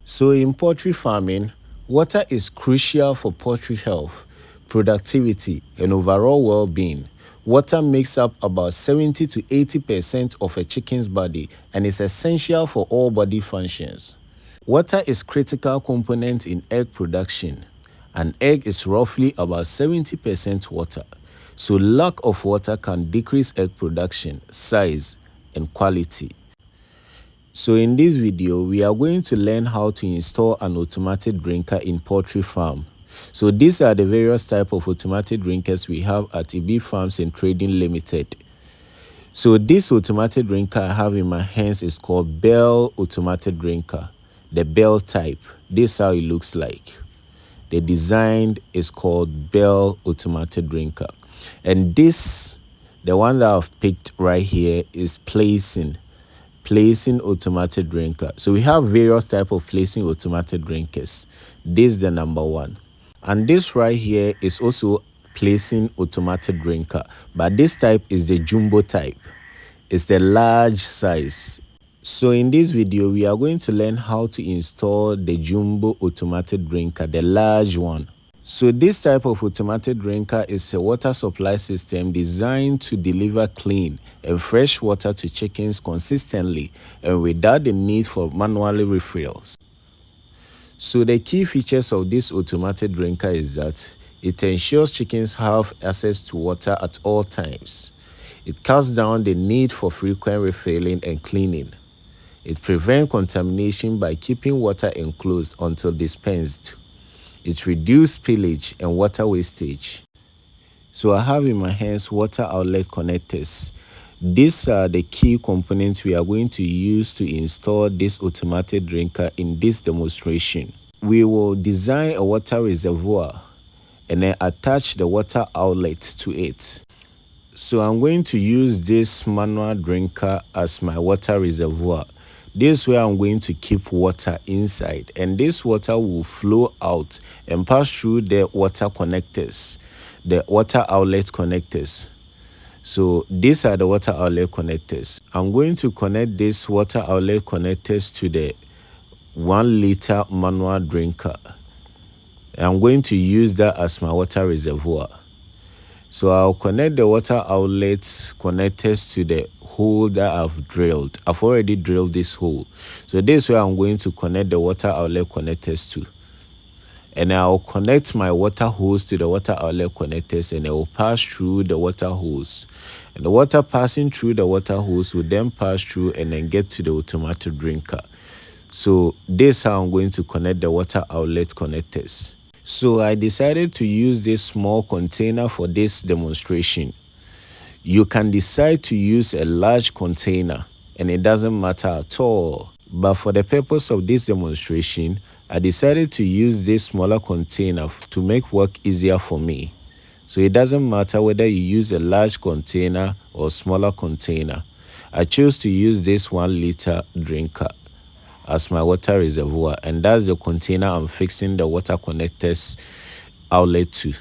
So in poultry farming, water is crucial for poultry health, productivity, and overall well-being. Water makes up about 70 to 80% of a chicken's body and is essential for all body functions. Water is critical component in egg production. An egg is roughly about 70% water. So lack of water can decrease egg production, size, and quality. So in this video, we are going to learn how to install an automatic drinker in poultry farm. So these are the various type of automatic drinkers we have at EB Farms and Trading Limited. So this automatic drinker I have in my hands is called Bell automatic drinker, the Bell type. This is how it looks like. The design is called Bell automatic drinker. And this, the one that I've picked right here, is placing automatic drinker. So we have various type of placing automatic drinkers. This is the number one. And this right here is also placing automatic drinker, but this type is the jumbo type. It's the large size. So in this video, we are going to learn how to install the jumbo automatic drinker, the large one. So this type of automatic drinker is a water supply system designed to deliver clean and fresh water to chickens consistently and without the need for manual refills. So the key features of this automatic drinker is that it ensures chickens have access to water at all times. It cuts down the need for frequent refilling and cleaning. It prevents contamination by keeping water enclosed until dispensed. It reduces spillage and water wastage. So I have in my hands water outlet connectors. These are the key components we are going to use to install this automatic drinker in this demonstration. We will design a water reservoir and then attach the water outlet to it. So I'm going to use this manual drinker as my water reservoir. This is where I'm going to keep water inside, and this water will flow out and pass through the water connectors, the water outlet connectors. So these are the water outlet connectors. I'm going to connect this water outlet connectors to the 1 liter manual drinker. I'm going to use that as my water reservoir. So I'll connect the water outlet connectors to the hole that I've drilled. I've already drilled this hole. So this is where I'm going to connect the water outlet connectors to. And I'll connect my water hose to the water outlet connectors, and it will pass through the water hose. And the water passing through the water hose will then pass through and then get to the automatic drinker. So this is how I'm going to connect the water outlet connectors. So I decided to use this small container for this demonstration. You can decide to use a large container, and it doesn't matter at all. But for the purpose of this demonstration, I decided to use this smaller container to make work easier for me. So it doesn't matter whether you use a large container or smaller container. I chose to use this 1 liter drinker as my water reservoir, and that's the container I'm fixing the water connectors outlet to.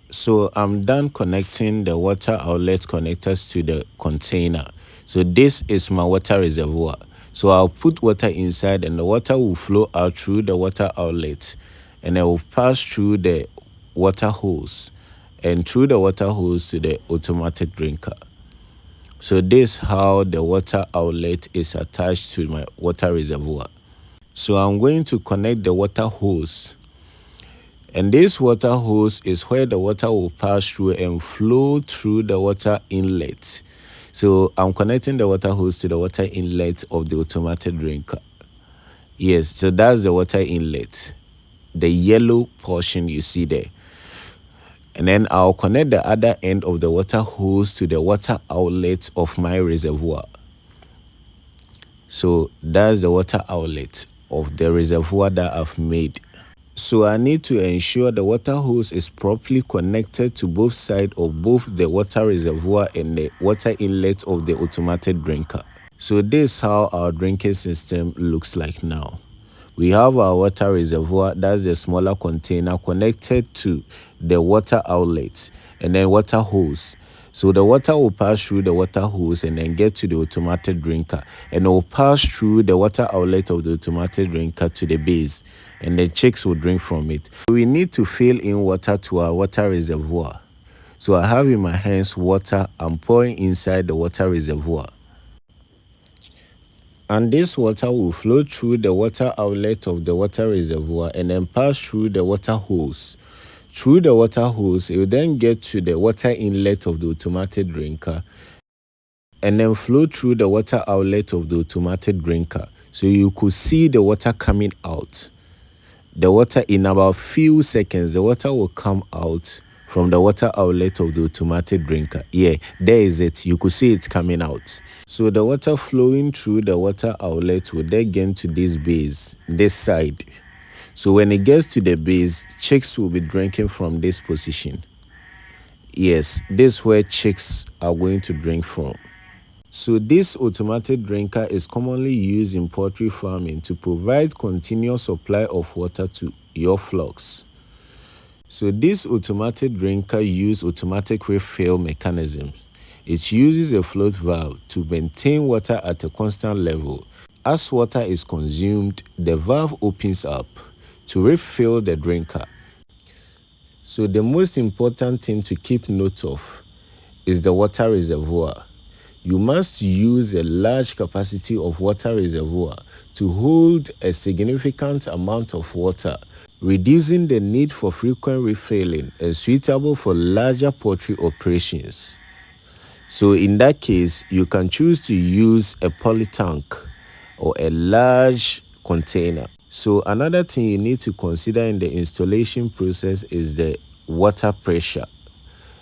So I'm done connecting the water outlet connectors to the container. So this is my water reservoir. So I'll put water inside, and the water will flow out through the water outlet, and it will pass through the water hose and through the water hose to the automatic drinker. So this is how the water outlet is attached to my water reservoir. So I'm going to connect the water hose. And this water hose is where the water will pass through and flow through the water inlet. So I'm connecting the water hose to the water inlet of the automatic drinker. Yes, so that's the water inlet, the yellow portion you see there. And then I'll connect the other end of the water hose to the water outlet of my reservoir. So that's the water outlet of the reservoir that I've made. So I need to ensure the water hose is properly connected to both sides of both the water reservoir and the water inlet of the automatic drinker. So this is how our drinking system looks like now. We have our water reservoir, that's the smaller container, connected to the water outlet and then water hose. So the water will pass through the water hose and then get to the automatic drinker, and it will pass through the water outlet of the automatic drinker to the base, and the chicks will drink from it. We need to fill in water to our water reservoir. So I have in my hands water I'm pouring inside the water reservoir. And this water will flow through the water outlet of the water reservoir and then pass through the water hose. Through the water hose, it will then get to the water inlet of the automatic drinker and then flow through the water outlet of the automatic drinker. So you could see the water coming out. The water, in about few seconds, the water will come out from the water outlet of the automatic drinker. Yeah, there is it. You could see it coming out. So the water flowing through the water outlet will then get to this base, this side. So when it gets to the base, chicks will be drinking from this position. Yes, this is where chicks are going to drink from. So this automatic drinker is commonly used in poultry farming to provide continuous supply of water to your flocks. So this automatic drinker uses automatic refill mechanism. It uses a float valve to maintain water at a constant level. As water is consumed, the valve opens up to refill the drinker. So the most important thing to keep note of is the water reservoir. You must use a large capacity of water reservoir to hold a significant amount of water, reducing the need for frequent refilling and suitable for larger poultry operations. So in that case, you can choose to use a poly tank or a large container. So another thing you need to consider in the installation process is the water pressure.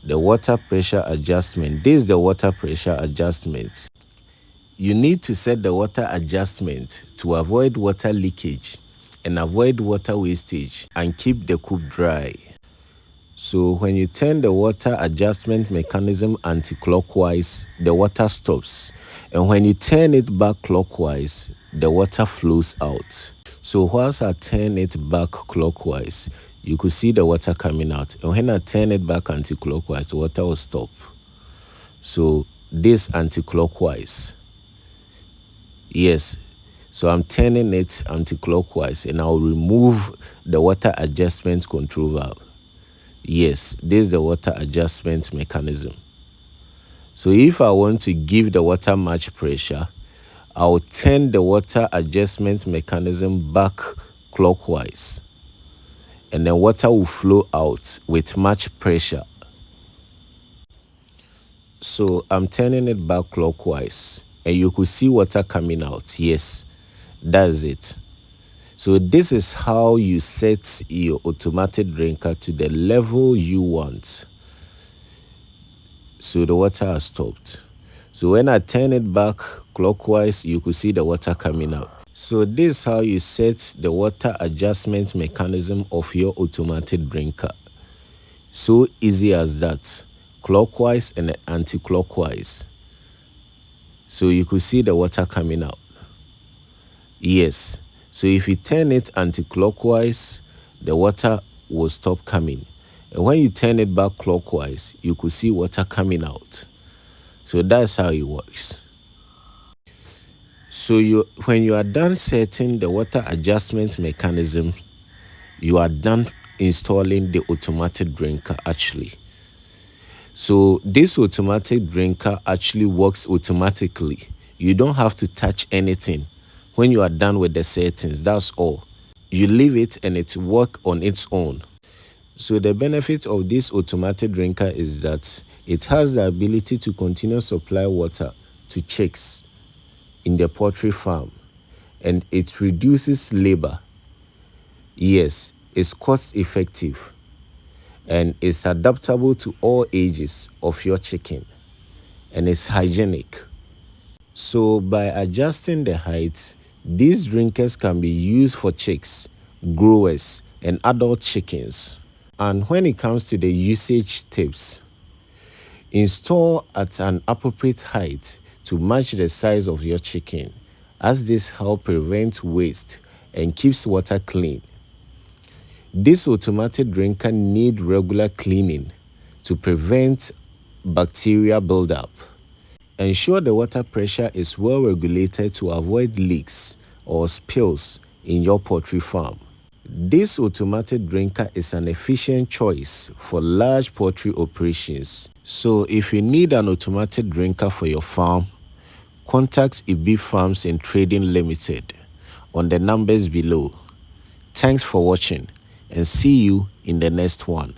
The water pressure adjustment. This is the water pressure adjustment. You need to set the water adjustment to avoid water leakage and avoid water wastage and keep the coop dry. So when you turn the water adjustment mechanism anti-clockwise, the water stops. And when you turn it back clockwise, the water flows out. So whilst I turn it back clockwise, you could see the water coming out. And when I turn it back anti-clockwise, the water will stop. So this anti-clockwise. Yes. So I'm turning it anti-clockwise and I'll remove the water adjustment control valve. Yes, this is the water adjustment mechanism. So if I want to give the water much pressure, I'll turn the water adjustment mechanism back clockwise. And then water will flow out with much pressure. So I'm turning it back clockwise and you could see water coming out. Yes, that's it. So this is how you set your automatic drinker to the level you want. So the water has stopped. So when I turn it back clockwise, you could see the water coming out. So this is how you set the water adjustment mechanism of your automatic drinker. So easy as that. Clockwise and anti-clockwise. So you could see the water coming out. Yes. So if you turn it anti-clockwise, the water will stop coming. And when you turn it back clockwise, you could see water coming out. So that's how it works. So when you are done setting the water adjustment mechanism, you are done installing the automatic drinker actually. So this automatic drinker actually works automatically. You don't have to touch anything. When you are done with the settings, that's all. You leave it and it works on its own. So the benefit of this automatic drinker is that it has the ability to continue supply water to chicks in the poultry farm, and it reduces labor. Yes, it's cost effective and it's adaptable to all ages of your chicken, and it's hygienic. So by adjusting the height, these drinkers can be used for chicks, growers, and adult chickens. And when it comes to the usage tips, install at an appropriate height to match the size of your chicken, as this helps prevent waste and keeps water clean. This automatic drinker needs regular cleaning to prevent bacteria buildup. Ensure the water pressure is well regulated to avoid leaks or spills in your poultry farm. This automatic drinker is an efficient choice for large poultry operations. So if you need an automatic drinker for your farm, contact Ibi Farms and Trading Limited on the numbers below. Thanks for watching and see you in the next one.